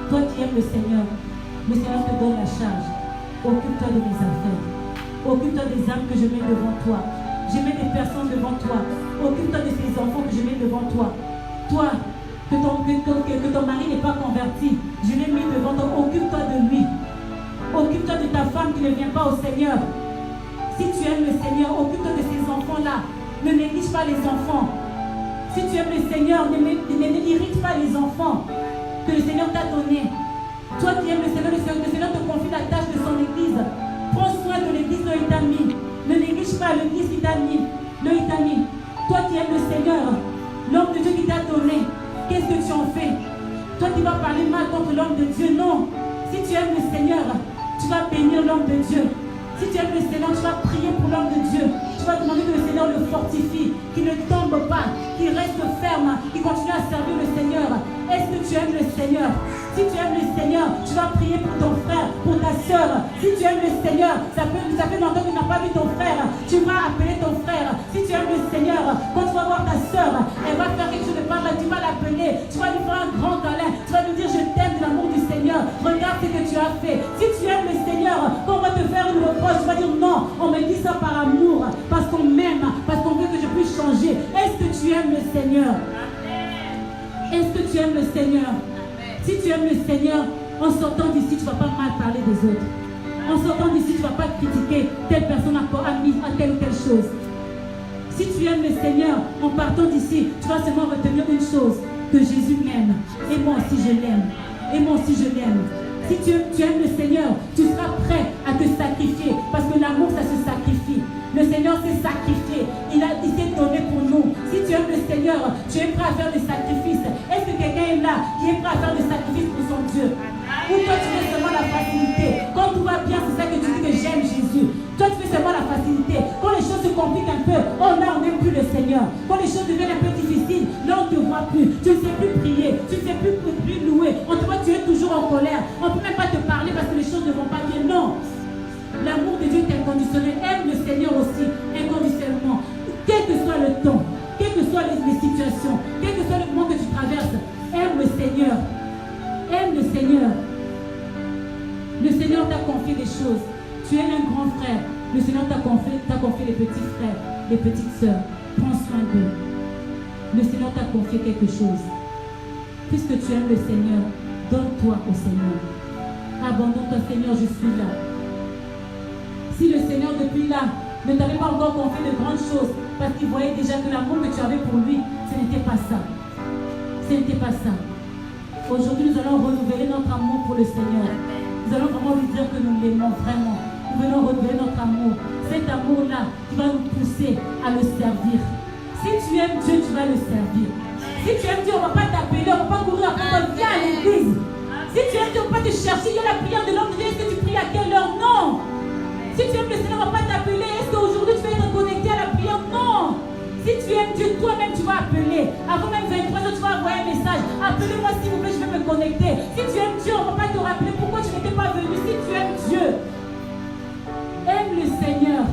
Toi qui aimes le Seigneur te donne la charge. Occupe-toi de mes affaires. Occupe-toi des âmes que je mets devant toi. Je mets des personnes devant toi. Occupe-toi de ces enfants que je mets devant toi. Toi, que ton mari n'est pas converti, je l'ai mis devant toi. Occupe-toi de lui. Occupe-toi de ta femme qui ne vient pas au Seigneur. Si tu aimes le Seigneur, occupe-toi de ces enfants-là. Ne néglige pas les enfants. Si tu aimes le Seigneur, n'irrite pas les enfants que le Seigneur t'a donné. Toi qui aimes le Seigneur te confie la tâche de son église. Prends soin de l'église dont il t'a mis. Ne néglige pas l'église qui t'a mis. Toi qui aimes le Seigneur, l'homme de Dieu qui t'a donné, qu'est-ce que tu en fais? Toi qui vas parler mal contre l'homme de Dieu, non. Si tu aimes le Seigneur, tu vas bénir l'homme de Dieu. Si tu aimes le Seigneur, tu vas prier pour l'homme de Dieu. Tu vas demander que le Seigneur le fortifie, qu'il ne tombe pas, qu'il reste ferme, qu'il continue à servir le Seigneur. Est-ce que tu aimes le Seigneur? Si tu aimes le Seigneur, tu vas prier pour ton frère, pour ta soeur. Si tu aimes le Seigneur, ça fait longtemps que tu n'as pas vu ton frère. Tu vas appeler ton frère. Si tu aimes le Seigneur, quand tu vas voir ta soeur, elle va faire quelque chose de par là, tu vas l'appeler. Tu vas lui faire un grand câlin. Tu vas lui dire je t'aime de l'amour du Seigneur. Regarde ce que tu as fait. Si tu aimes le Seigneur, reproche. Tu vas dire non, on me dit ça par amour, parce qu'on m'aime, parce qu'on veut que je puisse changer. Est-ce que tu aimes le Seigneur? Est-ce que tu aimes le Seigneur? Si tu aimes le Seigneur, en sortant d'ici, tu ne vas pas mal parler des autres. En sortant d'ici, tu ne vas pas critiquer telle personne a mis à telle ou telle chose. Si tu aimes le Seigneur, en partant d'ici, tu vas seulement retenir une chose, que Jésus m'aime. Et moi aussi je l'aime. Et moi aussi je l'aime. Si tu aimes le Seigneur, tu seras prêt à te sacrifier. Parce que l'amour, ça se sacrifie. Le Seigneur s'est sacrifié. Il s'est donné pour nous. Si tu aimes le Seigneur, tu es prêt à faire des sacrifices. Est-ce que quelqu'un est là qui est prêt à faire des sacrifices pour son Dieu? Ou toi tu fais seulement la facilité? Quand tout va bien, c'est ça que tu dis que j'aime Jésus. Toi tu fais seulement la facilité. Quand les choses se compliquent un peu, oh là on n'aime plus le Seigneur. Quand les choses deviennent un peu difficiles, là on ne te voit plus. Tu ne sais plus prier, tu ne sais plus louer. On te voit, tu es toujours en colère. On ne peut même pas te parler parce que les choses ne vont pas bien. Non. L'amour de Dieu est inconditionnel. Aime le Seigneur aussi inconditionnellement. Quel que soit le temps, quelles que soient les situations, quel que soit le moment que tu traverses, aime le Seigneur. Aime le Seigneur. Le Seigneur t'a confié des choses. Tu es un grand frère. Le Seigneur t'a confié les petits frères, les petites sœurs. Prends soin d'eux. Le Seigneur t'a confié quelque chose. Puisque tu aimes le Seigneur, donne-toi au Seigneur. Abandonne-toi, Seigneur, je suis là. Si le Seigneur depuis là ne t'avait pas encore confié de grandes choses, parce qu'il voyait déjà que l'amour que tu avais pour lui, ce n'était pas ça. Ce n'était pas ça. Aujourd'hui, nous allons renouveler notre amour pour le Seigneur. Nous allons vraiment lui dire que nous l'aimons vraiment. Nous venons renouveler notre amour. Cet amour-là qui va nous pousser à le servir. Si tu aimes Dieu, tu vas le servir. Si tu aimes Dieu, on ne va pas t'appeler, on ne va pas courir après toi, viens à l'église. Si tu aimes Dieu, on ne va pas te chercher. Il y a la prière de l'homme de Dieu. Est-ce que tu pries à quelle heure? Non. Si tu aimes le Seigneur, on ne va pas t'appeler. Est-ce qu'aujourd'hui tu vas être connecté à la prière? Non. Si tu aimes Dieu, toi-même tu vas appeler. Avant même 23 heures, tu vas envoyer un message. Appelez-moi s'il vous plaît, je vais me connecter. Si tu aimes Dieu, on ne va pas te rappeler pourquoi tu n'étais pas venu. Si tu aimes Dieu, aime le Seigneur.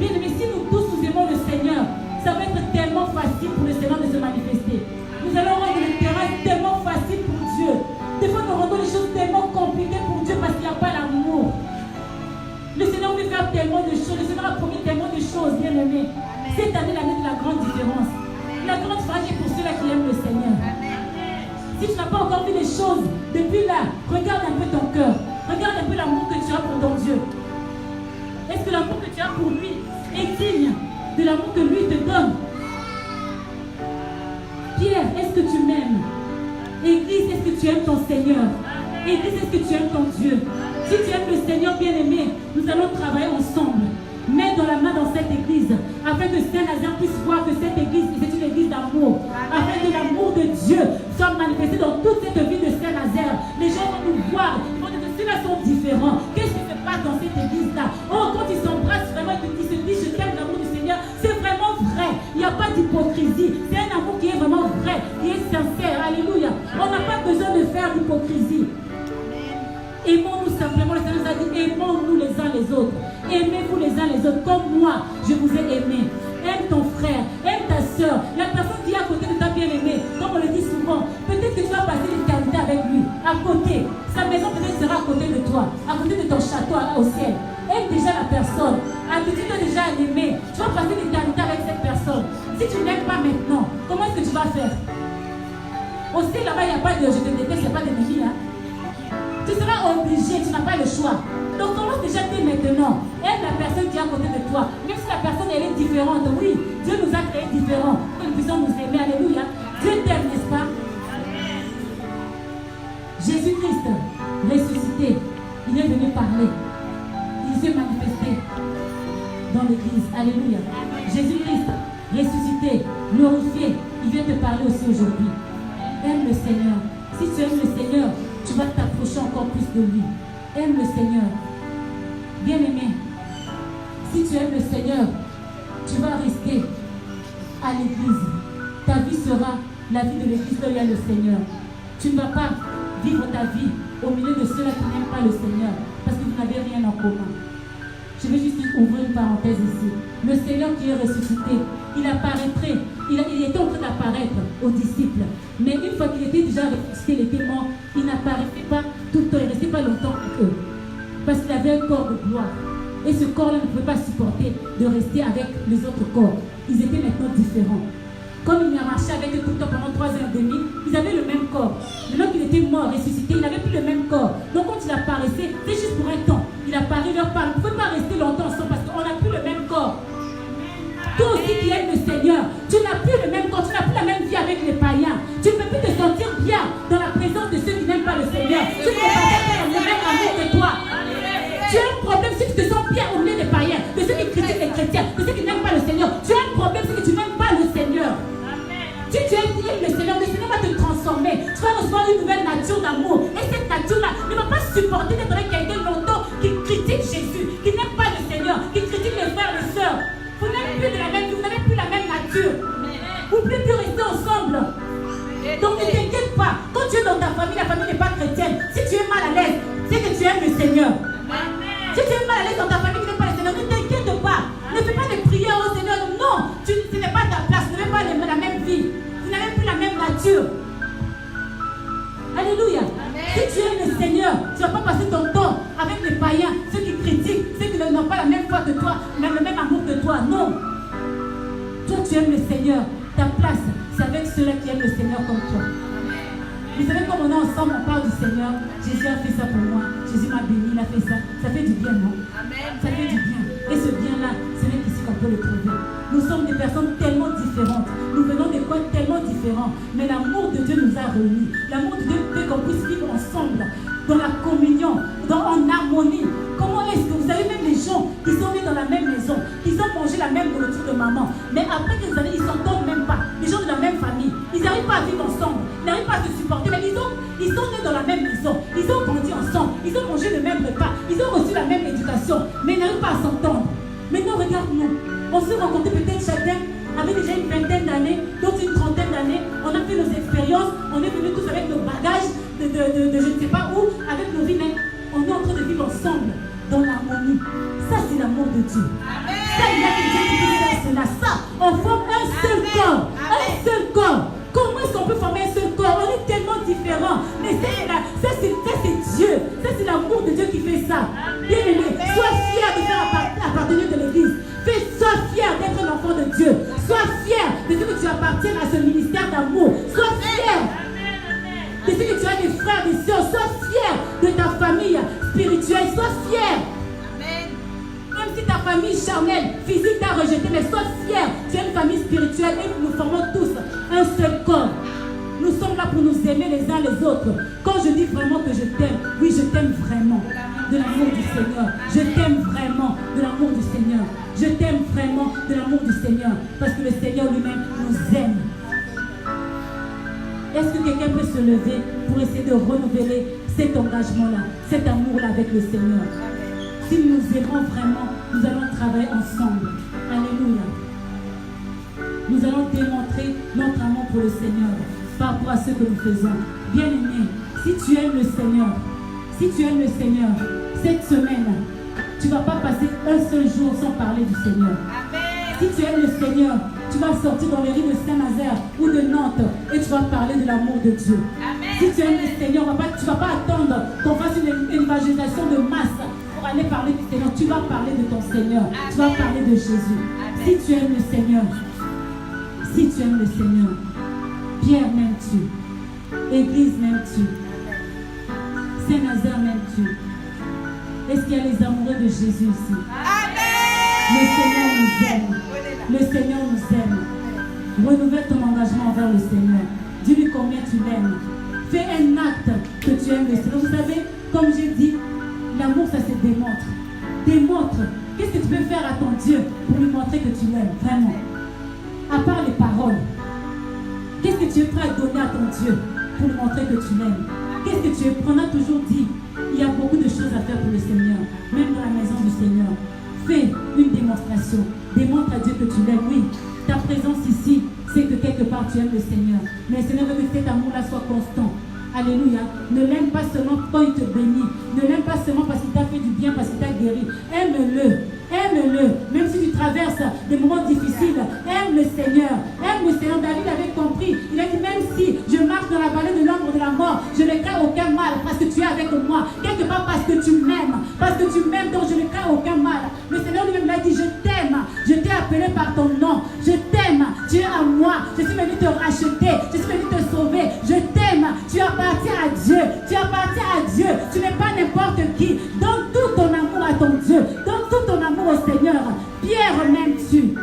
Bien aimé, si nous tous nous aimons le Seigneur, ça va être tellement facile pour le Seigneur de se manifester. Nous allons rendre le terrain tellement facile pour Dieu. Des fois, nous rendons les choses tellement compliquées pour Dieu parce qu'il n'y a pas l'amour. Le Seigneur veut faire tellement de choses. Le Seigneur a promis tellement de choses, bien aimé. Cette année, l'année de la grande différence. La grande différence est pour ceux-là qui aiment le Seigneur. Si tu n'as pas encore vu les choses, depuis là, regarde un peu ton cœur. Regarde un peu l'amour que tu as pour ton Dieu. Est-ce que l'amour que tu as pour lui est digne de l'amour que lui te donne? Pierre, est-ce que tu m'aimes? Église, est-ce que tu aimes ton Seigneur? Église, est-ce que tu aimes ton Dieu? Si tu aimes le Seigneur bien-aimé, nous allons travailler ensemble. Mets dans la main dans cette église, afin que Saint-Nazaire puisse voir que cette église, c'est une église d'amour. Afin que l'amour de Dieu soit manifesté dans toute cette vie de Saint-Nazaire. Les gens vont nous voir, ils vont dire que ceux-là sont différents. Qu'est-ce qui se passe dans cette église-là? Oh, quand ils s'embrassent vraiment, ils se disent, je t'aime l'amour du Seigneur, c'est vraiment vrai. Il n'y a pas d'hypocrisie. C'est un amour qui est vraiment vrai, qui est sincère. Alléluia. On n'a pas besoin de faire d'hypocrisie. Aimons-nous simplement. Le Seigneur nous a dit, aimons-nous les uns les autres. Aimez-vous les uns les autres comme moi, je vous ai aimé. Aime ton frère, aime ta soeur. La personne qui est à côté de ta bien-aimée, comme on le dit souvent, peut-être que tu vas passer l'éternité avec lui, à côté. Sa maison peut-être sera à côté de toi, à côté de ton château au ciel. Aime déjà la personne. Habitue-toi déjà à l'aimer. Tu vas passer l'éternité avec cette personne. Si tu ne l'aimes pas maintenant, comment est-ce que tu vas faire? Au ciel, là-bas, il n'y a pas de je te déteste, il n'y a pas d'ennemi. Hein? Tu seras obligé, tu n'as pas le choix. Donc commence déjà dès maintenant. Aime la personne qui est à côté de toi. Même si la personne elle est différente. Oui, Dieu nous a créés différents. Que nous puissions nous aimer. Alléluia. Dieu t'aime, n'est-ce pas? Jésus-Christ, ressuscité, il est venu parler. Il s'est manifesté dans l'église. Alléluia. Jésus-Christ, ressuscité, glorifié, il vient te parler aussi aujourd'hui. Aime le Seigneur. Si tu aimes le Seigneur, tu vas t'approcher encore plus de lui. Aime le Seigneur. Bien-aimé, si tu aimes le Seigneur, tu vas rester à l'église. Ta vie sera la vie de l'église où il y a le Seigneur. Tu ne vas pas vivre ta vie au milieu de ceux-là qui n'aiment pas le Seigneur parce que vous n'avez rien en commun. Je vais juste ouvrir une parenthèse ici. Le Seigneur qui est ressuscité, il apparaîtrait, il était en train d'apparaître aux disciples. Mais une fois qu'il était déjà ressuscité, il était mort, il n'apparaissait pas tout le temps, il ne restait pas longtemps avec eux. Parce qu'il avait avaient un corps de gloire. Et ce corps-là ne pouvait pas supporter de rester avec les autres corps. Ils étaient maintenant différents. Comme il a marché avec eux tout le temps pendant 3 ans et demi, ils avaient le même corps. Maintenant qu'il était mort, ressuscité, il n'avait plus le même corps. Donc quand il apparaissait, c'est juste pour un temps. Il apparaît, leur parle. Vous ne pouvez pas rester longtemps ensemble parce qu'on n'a plus le même corps. Toi aussi qui aimes le Seigneur, tu n'as plus le même corps, tu n'as plus la même vie avec les païens. Tu ne peux plus te sentir bien dans la présence de ceux qui n'aiment pas le Seigneur. Tu ne peux pas faire le même amour que toi. Tu as un problème si tu te sens bien au milieu des païens, de ceux qui critiquent les chrétiens, de ceux qui n'aiment pas le Seigneur. Tu as un problème si tu n'aimes pas le Seigneur. Si tu aimes le Seigneur va te transformer. Tu vas recevoir une nouvelle nature d'amour. Et cette nature-là ne va pas supporter d'être avec quelqu'un longtemps qui critique Jésus, qui n'aime pas le Seigneur, qui critique les frères et les sœurs. Vous n'êtes plus de la même vie, vous n'avez plus la même nature. Vous ne pouvez plus rester ensemble. Donc ne t'inquiète pas. Quand tu es dans ta famille, la famille n'est pas chrétienne. Si tu es mal à l'aise, c'est que tu aimes le Seigneur. Si tu es mal à l'aise dans ta famille qui n'aime pas le Seigneur, ne t'inquiète pas. Ne fais pas de prières au Seigneur. Non, ce n'est pas ta place. Vous n'avez pas la même vie. Vous n'avez plus la même nature. Alléluia. Si tu aimes le Seigneur, tu ne vas pas passer ton temps avec les païens, ceux qui critiquent, ceux qui n'ont pas la même foi que toi, même le même amour que toi. Non. Toi, tu aimes le Seigneur. Ta place, c'est avec ceux-là qui aiment le Seigneur comme toi. Vous savez, comme on est ensemble, on parle du Seigneur. Jésus a fait ça pour moi. Jésus m'a béni, il a fait ça. Ça fait du bien, non? Ça fait du bien. Et ce bien-là, ce n'est qu'ici qu'on peut le trouver. Nous sommes des personnes tellement différentes. Nous venons des coins tellement différents. Mais l'amour de Dieu nous a réunis. L'amour de Dieu fait qu'on puisse vivre ensemble, dans la communion, en harmonie. Comment est-ce que vous avez même les gens qui sont nés dans la même maison, qui ont mangé la même nourriture de maman, mais après quelques années, ils ne s'entendent même pas. Les gens de la même famille, ils n'arrivent pas à vivre ensemble, ils n'arrivent pas à se supporter, mais ils sont nés dans la même maison, ils ont grandi ensemble, ils ont mangé le même repas, ils ont reçu la même éducation, mais ils n'arrivent pas à s'entendre. Maintenant, regarde-nous, on s'est rencontrés peut-être chacun avait déjà une vingtaine d'années, d'autres une trentaine d'années, on a fait nos expériences, on est venus tous avec nos bagages de je ne sais pas où, avec nos vies, mais on est en train de vivre ensemble dans l'harmonie. Ça, c'est l'amour de Dieu. Ça, il y a que Dieu qui peut faire cela. Ça, on forme un seul corps. Un seul corps. Comment est-ce qu'on peut former un seul corps? On est tellement différents. Mais ça, c'est Dieu. Ça, c'est l'amour de Dieu qui fait ça. Bien-aimé, sois fier de faire appartenir de l'église. Sois fier d'être un enfant de Dieu. Sois fier de ce que tu appartiens à ce ministère d'amour. Sois fier de ce que tu as des frères, des sœurs. Sois fier de ta famille spirituelle. Sois fier. Même si ta famille charnelle, physique t'a rejeté, mais sois fier. Tu as une famille spirituelle et nous formons tous un seul corps. Nous sommes là pour nous aimer les uns les autres. Quand je dis vraiment que je t'aime, oui, je t'aime vraiment de l'amour du Seigneur. Je t'aime vraiment de l'amour du Seigneur. Je t'aime vraiment de l'amour du Seigneur. Parce que le Seigneur lui-même nous aime. Est-ce que quelqu'un peut se lever pour essayer de renouveler cet engagement-là, cet amour-là avec le Seigneur? Si nous nous aimons vraiment, nous allons travailler ensemble. Alléluia. Nous allons démontrer notre amour pour le Seigneur par rapport à ce que nous faisons. Bien-aimé, si tu aimes le Seigneur, cette semaine, tu ne vas pas passer un seul jour sans parler du Seigneur. Si tu aimes le Seigneur, tu vas sortir dans les rues de Saint-Nazaire ou de Nantes et tu vas parler de l'amour de Dieu. Si tu aimes le Seigneur, tu ne vas pas attendre qu'on fasse une évangélisation de masse pour aller parler du Seigneur. Tu vas parler de ton Seigneur. Tu vas parler de Jésus. Si tu aimes le Seigneur, Pierre m'aimes-tu? Église m'aimes-tu? Saint-Nazaire m'aimes-tu? Est-ce qu'il y a les amoureux de Jésus ici? Le Seigneur nous aime. Le Seigneur nous aime. Renouvelle ton engagement envers le Seigneur. Dis-lui combien tu l'aimes. Fais un acte que tu aimes le Seigneur. Vous savez, comme j'ai dit, l'amour, ça se démontre. Démontre. Qu'est-ce que tu peux faire à ton Dieu pour lui montrer que tu l'aimes vraiment? À part les paroles. Qu'est-ce que tu es prêt à donner à ton Dieu pour lui montrer que tu l'aimes? Qu'est-ce que tu es prêt? On a toujours dit, il y a beaucoup de choses à faire pour le Seigneur, même dans la maison du Seigneur. Fais une démonstration. Démontre à Dieu que tu l'aimes. Oui, ta présence ici, c'est que quelque part tu aimes le Seigneur. Mais le Seigneur veut que cet amour-là soit constant. Alléluia. Ne l'aime pas seulement quand il te bénit. Ne l'aime pas seulement parce qu'il t'a fait du bien, parce qu'il t'a guéri. Aime-le. Aime-le. Même si tu traverses des moments difficiles, aime le Seigneur. Aime le Seigneur. David avait compris. Il a dit, même si je marche dans la vallée de l'ombre de la mort, je ne crains aucun mal parce que tu es avec moi. Quelque part, parce que tu m'aimes, donc je ne crains aucun mal. Le Seigneur lui-même m'a dit, je t'aime, je t'ai appelé par ton nom, je t'aime, tu es à moi, je suis venu te racheter, je suis venu te sauver, je t'aime, tu appartiens à Dieu, tu n'es pas n'importe qui. Donne tout ton amour à ton Dieu, donne tout ton amour au Seigneur. Pierre, m'aimes-tu?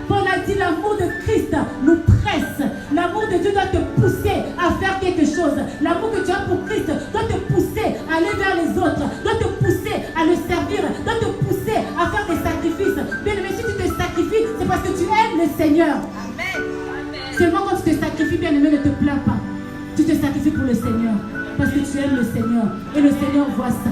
Paul a dit, l'amour de Christ nous presse. L'amour de Dieu doit te pousser à faire quelque chose. L'amour que tu as pour Christ doit te pousser à aller vers les autres, doit te pousser à le servir, doit te pousser à faire des sacrifices. Bien-aimé, si tu te sacrifies, c'est parce que tu aimes le Seigneur. Seulement quand tu te sacrifies, bien-aimé, ne te plains pas. Tu te sacrifies pour le Seigneur, parce que tu aimes le Seigneur. Et le Seigneur voit ça.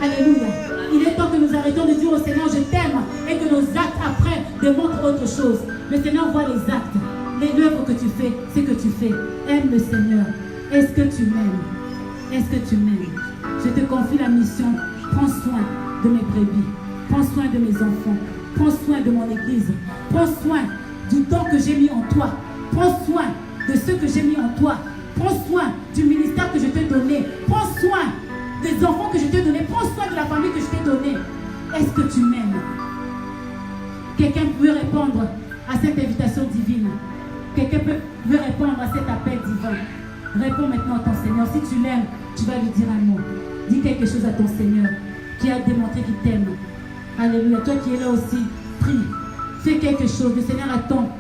Alléluia. Il est temps que nous arrêtons de dire au Seigneur, je t'aime, et que nos actes après démontrent autre chose. Le Seigneur voit les actes. L'œuvre que tu fais, c'est que tu fais. Aime le Seigneur. Est-ce que tu m'aimes? Est-ce que tu m'aimes? Je te confie la mission. Prends soin de mes brebis. Prends soin de mes enfants. Prends soin de mon église. Prends soin du temps que j'ai mis en toi. Prends soin de ce que j'ai mis en toi. Prends soin du ministère que je t'ai donné. Prends soin des enfants que je t'ai donnés. Prends soin de la famille que je t'ai donnée. Est-ce que tu m'aimes? Quelqu'un peut répondre à cette invitation divine. Quelqu'un veut répondre à cet appel divin. Réponds maintenant à ton Seigneur. Si tu l'aimes, tu vas lui dire un mot. Dis quelque chose à ton Seigneur qui a démontré qu'il t'aime. Alléluia. Toi qui es là aussi, prie. Fais quelque chose. Le Seigneur attend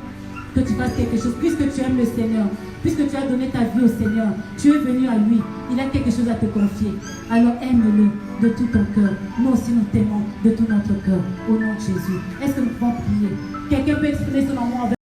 que tu fasses quelque chose. Puisque tu aimes le Seigneur, puisque tu as donné ta vie au Seigneur, tu es venu à lui. Il a quelque chose à te confier. Alors aime-le de tout ton cœur. Nous aussi nous t'aimons de tout notre cœur. Au nom de Jésus. Est-ce que nous pouvons prier? Quelqu'un peut exprimer son amour envers